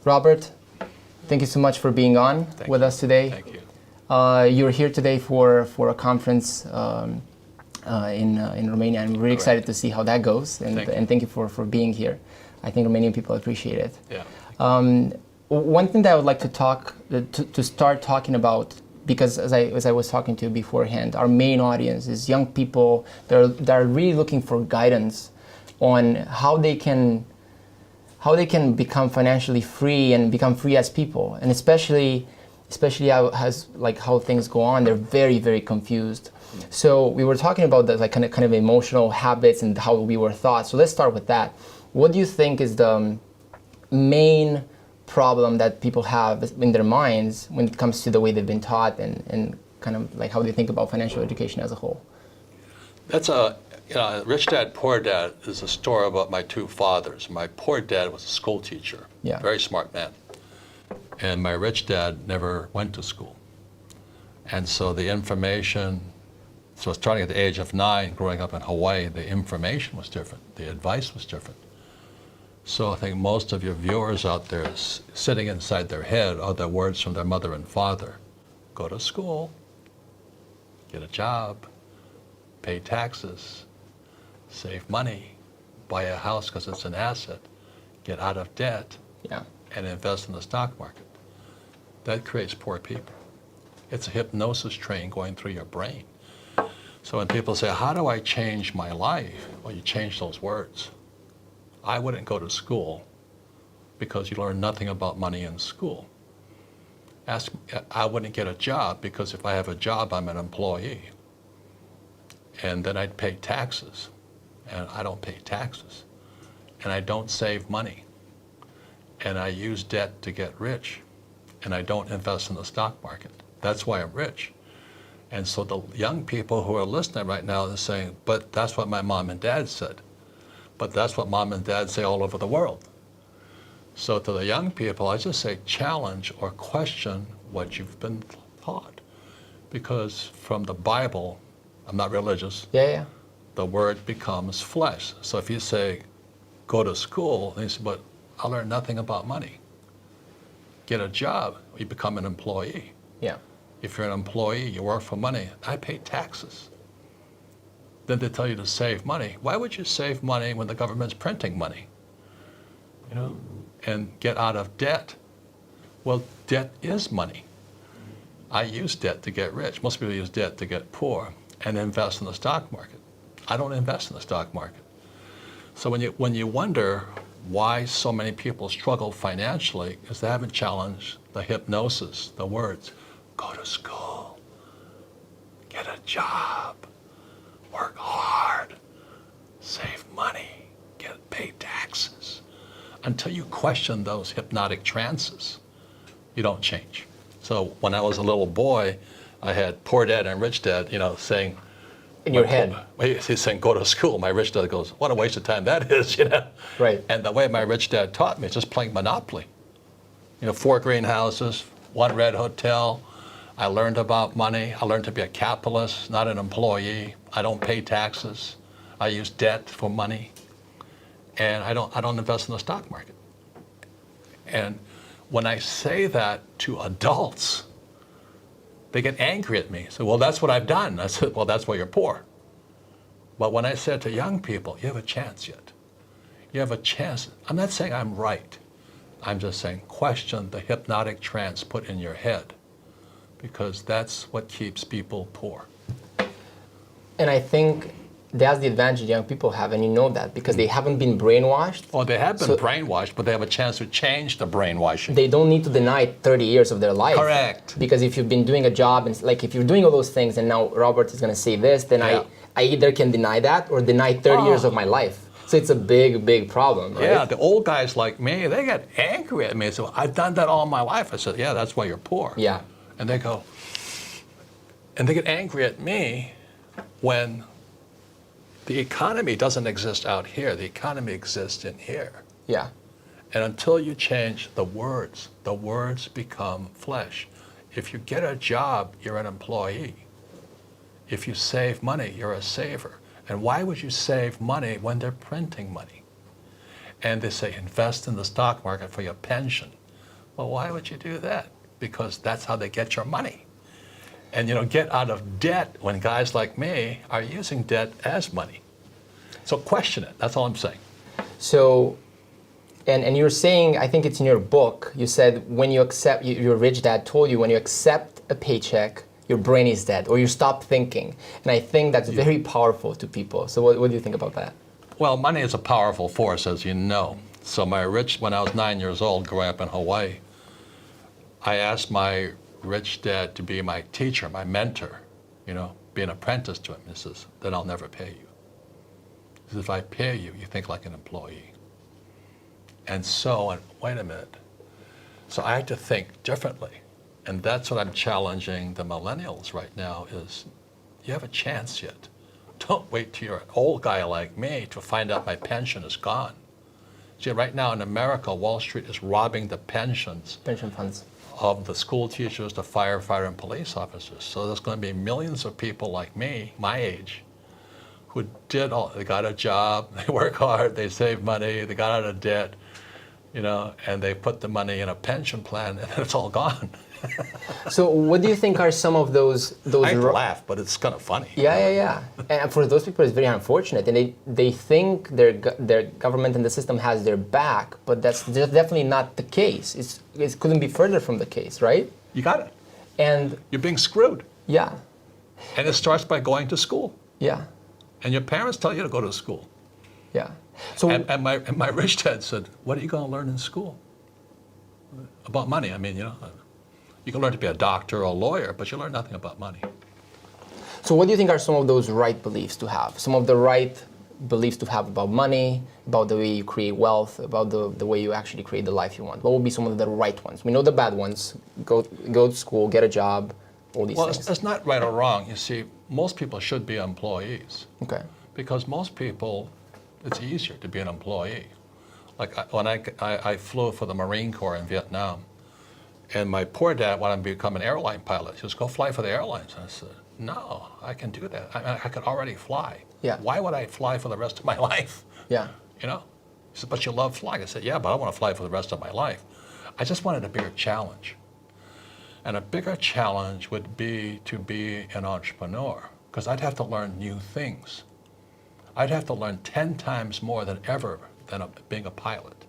Robert, thank you so much for being on with us today. Thank you. You're here today for a conference in Romania. I'm really excited to see how that goes, and thank you for being here. I think Romanian people appreciate it. Yeah. One thing that I would like to start talking about, because as I was talking to you beforehand, our main audience is young people that are really looking for guidance on how they can become financially free and become free as people, and especially how things go on, they're very, very confused. So we were talking about the kind of emotional habits and how we were taught. So let's start with that. What do you think is the main problem that people have in their minds when it comes to the way they've been taught and kind of like how they think about financial education as a whole? That's Rich Dad, Poor Dad is a story about my two fathers. My poor dad was a school teacher, very smart man. And my rich dad never went to school. And so the information, so starting at the age of 9, growing up in Hawaii, the information was different, the advice was different. So I think most of your viewers out there sitting inside their head are the words from their mother and father. Go to school, get a job, pay taxes, save money, buy a house because it's an asset, get out of debt, and invest in the stock market. That creates poor people. It's a hypnosis train going through your brain. So when people say, how do I change my life? Well, you change those words. I wouldn't go to school because you learn nothing about money in school. I wouldn't get a job because if I have a job, I'm an employee. And then I'd pay taxes, and I don't pay taxes. And I don't save money. And I use debt to get rich. And I don't invest in the stock market. That's why I'm rich. And so the young people who are listening right now are saying, but that's what my mom and dad said. But that's what mom and dad say all over the world. So to the young people, I just say challenge or question what you've been taught. Because from the Bible, I'm not religious, the word becomes flesh. So if you say, go to school, they say, but I learned nothing about money. Get a job, you become an employee. If you're an employee, you work for money. I pay taxes. Then they tell you to save money. Why would you save money when the government's printing money? You know, and get out of debt. Well, debt is money. I use debt to get rich. Most people use debt to get poor and invest in the stock market. I don't invest in the stock market. So when you wonder why so many people struggle financially, is they haven't challenged the hypnosis, the words. Go to school, get a job, work hard, save money, pay taxes. Until you question those hypnotic trances, you don't change. So when I was a little boy, I had poor dad and rich dad, saying, in your head. He's saying, go to school. My rich dad goes, what a waste of time that is, Right. And the way my rich dad taught me is just playing Monopoly. 4 greenhouses, 1 red hotel. I learned about money. I learned to be a capitalist, not an employee. I don't pay taxes. I use debt for money. And I don't invest in the stock market. And when I say that to adults, they get angry at me. So, well, that's what I've done. I said, well, that's why you're poor. But when I said to young people, you have a chance yet. You have a chance. I'm not saying I'm right. I'm just saying question the hypnotic trance put in your head, because that's what keeps people poor. And I think that's the advantage young people have, and you know that, because they haven't been brainwashed. Oh, they have been brainwashed, but they have a chance to change the brainwashing. They don't need to deny 30 years of their life. Correct. Because if you've been doing a job, and like if you're doing all those things, and now Robert is going to say this, then I either can deny that or deny 30 years of my life. So it's a big, big problem, right? Yeah, the old guys like me, they get angry at me. So I've done that all my life. I said, yeah, that's why you're poor. Yeah. And they go, and they get angry at me when the economy doesn't exist out here. The economy exists in here. Yeah. And until you change the words become flesh. If you get a job, you're an employee. If you save money, you're a saver. And why would you save money when they're printing money? And they say, invest in the stock market for your pension. Well, why would you do that? Because that's how they get your money. And, get out of debt when guys like me are using debt as money. So question it. That's all I'm saying. So, and you're saying, I think it's in your book, you said when you accept, your rich dad told you, when you accept a paycheck, your brain is dead, or you stop thinking. And I think that's very powerful to people. So what do you think about that? Well, money is a powerful force, as you know. So when I was 9 years old, growing up in Hawaii, I asked my rich dad to be my teacher, my mentor, be an apprentice to him. He says, then I'll never pay you. He says, if I pay you, you think like an employee. And wait a minute. So I had to think differently. And that's what I'm challenging the millennials right now is, you have a chance yet. Don't wait till you're an old guy like me to find out my pension is gone. See, right now in America, Wall Street is robbing the pension funds of the school teachers, the firefighter, and police officers. So there's going to be millions of people like me, my age, who they got a job, they work hard, they save money, they got out of debt, and they put the money in a pension plan, and it's all gone. So what do you think are some of those I laugh, but it's kind of funny. Yeah. And for those people, it's very unfortunate, and they think their government and the system has their back, but that's definitely not the case. It couldn't be further from the case, right? You got it. And you're being screwed. Yeah. And it starts by going to school. Yeah. And your parents tell you to go to school. Yeah. So and my rich dad said, "What are you going to learn in school about money? I mean, you can learn to be a doctor or a lawyer, but you learn nothing about money." So what do you think are some of those right beliefs to have? Some of the right beliefs to have about money, about the way you create wealth, about the way you actually create the life you want? What would be some of the right ones? We know the bad ones. Go to school, get a job, all these things. Well, it's not right or wrong. You see, most people should be employees. Okay. Because most people, it's easier to be an employee. Like when I flew for the Marine Corps in Vietnam, and my poor dad wanted me to become an airline pilot. He says, "Go fly for the airlines." And I said, "No, I can do that. I could already fly. Yeah. Why would I fly for the rest of my life?" Yeah. He said, "But you love flying." I said, "Yeah, but I want to fly for the rest of my life." I just wanted a bigger challenge. And a bigger challenge would be to be an entrepreneur, because I'd have to learn new things. I'd have to learn 10 times more than being a pilot.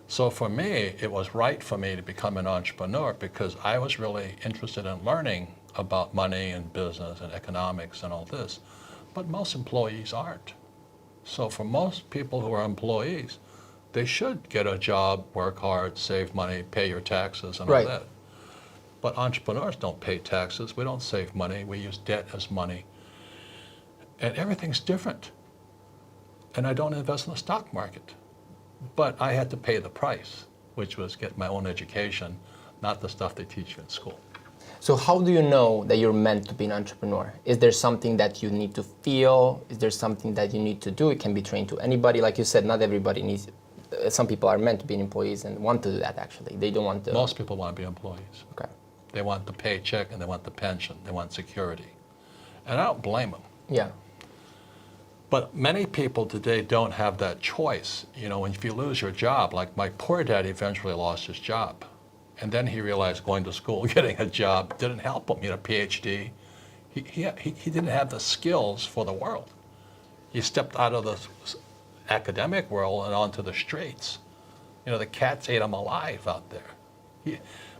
So for me, it was right for me to become an entrepreneur because I was really interested in learning about money and business and economics and all this. But most employees aren't. So for most people who are employees, they should get a job, work hard, save money, pay your taxes and all that. But entrepreneurs don't pay taxes. We don't save money. We use debt as money. And everything's different. And I don't invest in the stock market. But I had to pay the price, which was get my own education, not the stuff they teach you in school. So how do you know that you're meant to be an entrepreneur? Is there something that you need to feel? Is there something that you need to do? It can be trained to anybody. Like you said, not everybody needs. Some people are meant to be employees and want to do that, actually. They don't want to. Most people want to be employees. Okay. They want the paycheck and they want the pension. They want security. And I don't blame them. Yeah. But many people today don't have that choice. If you lose your job, like my poor dad eventually lost his job. And then he realized going to school, getting a job didn't help him. He had a PhD. He didn't have the skills for the world. He stepped out of the academic world and onto the streets. The cats ate him alive out there.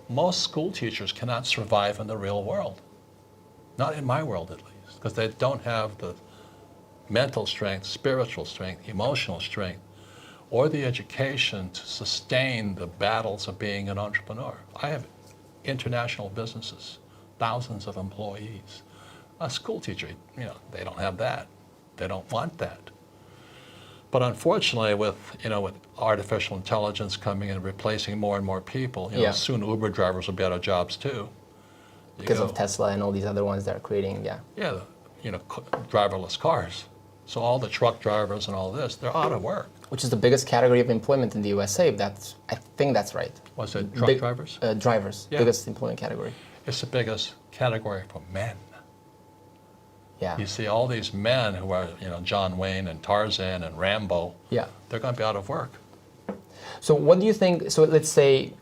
Most school teachers cannot survive in the real world. Not in my world, at least, because they don't have the mental strength, spiritual strength, emotional strength, or the education to sustain the battles of being an entrepreneur. I have international businesses, thousands of employees. A school teacher, they don't have that. They don't want that. But unfortunately, with artificial intelligence coming and replacing more and more people, soon Uber drivers will be out of jobs too. Because of Tesla and all these other ones that are creating, driverless cars. So all the truck drivers and all this, they're out of work. Which is the biggest category of employment in the USA. I think that's right. What's it, truck drivers? Drivers, biggest employment category. It's the biggest category for men. Yeah. You see all these men who are, John Wayne and Tarzan and Rambo. Yeah. They're going to be out of work. So what do you think? So let's say